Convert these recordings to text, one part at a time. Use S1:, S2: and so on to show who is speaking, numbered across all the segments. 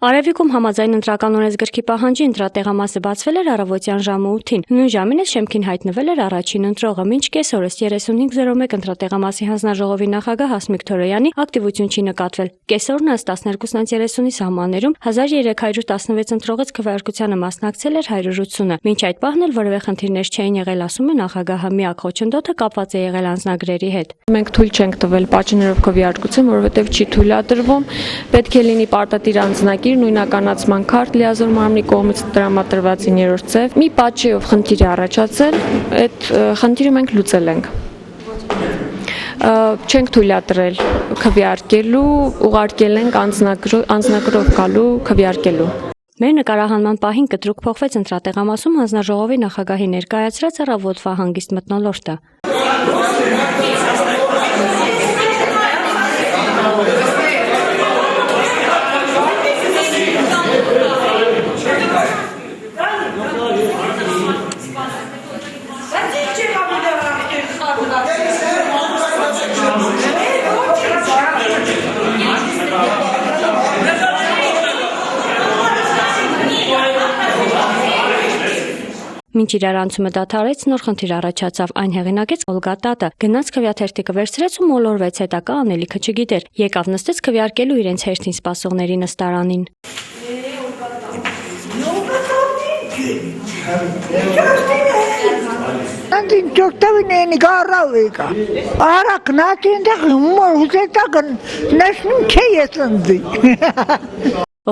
S1: Արևիկում համաձայն ընտրական օրենսգրքի պահանջի ընտրատեղամասը բացվել էր առավոտյան ժամը 8-ին։ Նույն ժամին էլ շեմքին հայտնվել էր առաջին ընտրողը։ Մինչ կեսօրս 3501 ընտրատեղամասի հանձնաժողովի նախագահ Հասմիկ Թորոյանի ակտիվություն չի նկատվել։ Կեսօրն ըստ 12:30-ի սահմաններում 1316 ընտրողից քվեարկությանը մասնակցել էր 180-ը։ Մինչ այդ պահն էլ որևէ խնդիրներ չէին եղել, ասում է նախագահը, միակ խոչընդոտը կապված է եղել անձնագրերի հետ։
S2: Մենք թույլ չենք տվել պատժներով քվեարկություն, որովհետև չի թույլատրվում, պետք է լինի պարտադիր անձնագիր, նույնականացման քարտ լիազոր մարմնի կողմից տրամադրված 9-րդ ձև։ Մի պատճեով խնդիր է առաջացել, այդ խնդիրը մենք լուծել ենք։ Չենք թույլատրել քվեարկելու, ուղարկել ենք անձնագրով գալու քվեարկելու։
S1: Մեր նկարահանման պահին կտրուկ փոխվեց ընտրատեղամասում հանձնաժողովի նախագահի ներկայացրած առավոտվա հանգիստ մթնոլորտը։ Մինչ իրարանցումը դադարեց, նոր խնդիր առաջացավ, այն հեղինակեց Օլգա Տատը, գնաց քվեաթերթիկը վերցրեց ու մոլորվեց, հետագա անելիքը չգիտեր, եկավ նստեց քվեարկելու իրենց հերթին սպասողների նստարանին։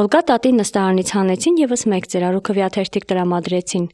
S1: Օլգա Տատին նստարանից հանեցին ևս մեկ ծրար ու քվեաթերթիկ տրամադրեցին։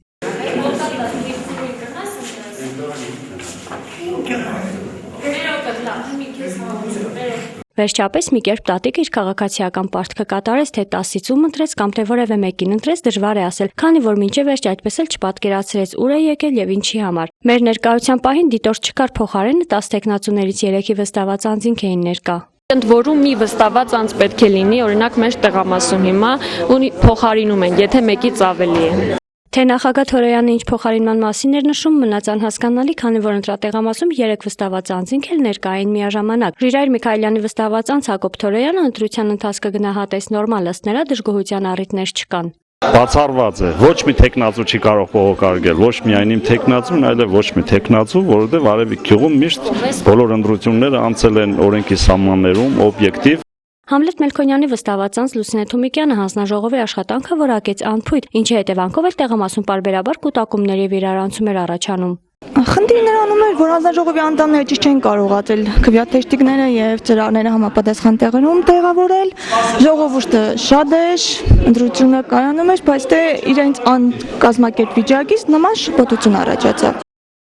S1: Վերջապես մի կերպ տատիկը իր քաղաքացիական պարտքը կատարեց, թե 10-ից ում ընտրեց կամ թե որևէ մեկին ընտրեց, դժվար է ասել, քանի որ մինչև վերջ այդպես էլ չպատկերացրեց ուր է եկել եւ ինչի համար։ Մեր ներկայության պահին դիտորդ չկար, փոխարենը 10 տեխնացուներից 3-ի վստահված անձինք էին ներկա։
S2: Ընդ որում մի վստահված անձ պետք է լինի, օրինակ մեր տեղամասում հիմա ու փոխարինում են, եթե մեկից ավելի է։
S1: Թե նախագահ Թորոյանը ինչ փոխարինման մասին էր նշում, մնաց անհասկանալի, քանի որ ընտրատեղամասում 3 վստահված անձինք էլ ներկա էին միաժամանակ։ Ժիրայր Միքայելյանի վստահված անձ Հակոբ Թորոյանը ընտրության ընթացքը գնահատեց նորմալ, ըստ նրա դժգոհության առիթներ չկան։
S3: Բացառված է, ոչ մի տեխնացու չի կարող փողոքարկել, ոչ միայն իմ տեխնացուն, այլև ոչ մի տեխնացու, որովհետև Արևիկ գյուղում միշտ բոլոր ընտրությունները անցել են օրենքի սահմաններում, օբյեկտիվ։
S1: Համլետ Մելքոնյանի վստահված անձ Լուսինե Թումիկյանը հանձնաժողովի աշխատանքը որակեց անփույթ, ինչի հետևանքով էլ տեղամասում պարբերաբար կուտակումներ եւ իրարանցումներ առաջանում։
S4: Խնդիրը նրանում էր, որ հանձնաժողովի անդամները ճիշտ չեն կարողացել քվեաթերթիկները եւ ծրարները համապատասխան տեղերում տեղավորել։ Ժողովուրդը շատ էր, ընտրությունը կայանում էր, բայց դե իրենց կազմակերպ վիճակից նման շփոթություն առաջացավ։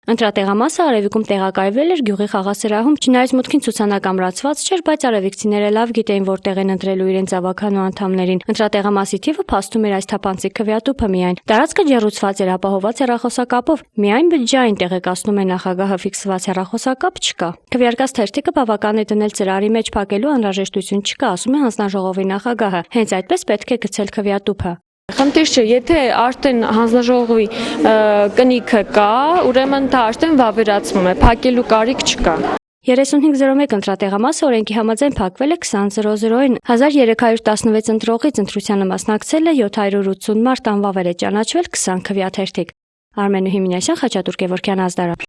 S1: Ընտրատեղամասը Արևիկում տեղակայվել էր գյուղի խաղասրահում, չնայած մուտքին ցուցանակ ամրացված չէր, բայց արևիկցիները լավ գիտեին որտեղ են ընտրելու իրենց ավականու անդամներին։ Ընտրատեղամասի թիվը փաստում էր այս թափանցիկ քվեատուփը միայն։ Տարածքը ջեռուցված էր ապահովված հեռախոսակապով, միայն բջջային տեղեկացնում է նախագահը ֆիքսված հեռախոսակապ չկա։ Քվեարկած թերթիկը բավական է դնել ծրարի մեջ փակելու անհրաժեշտություն չկա, ասում է հանձնաժողովի նախագահը։ Հենց այդպես պետք է գցել քվեատուփը։
S2: Խնդիր չէ, եթե արդեն հանձնաժողովի կնիքը կա, ուրեմն դա արդեն վավերացվում է, փակելու կարիք չկա։
S1: 3501 ընտրատեղամասը օրենքի համաձայն փակվել է 20:00-ին։ 1316 ընտրողից ընտրությանը մասնակցել է 780 մարդ, անվավեր է ճանաչվել 20 քվեաթերթիկ։ Արմեն Հիմինյասյան, Խաչատուր Գևորգյան, Ազդարան։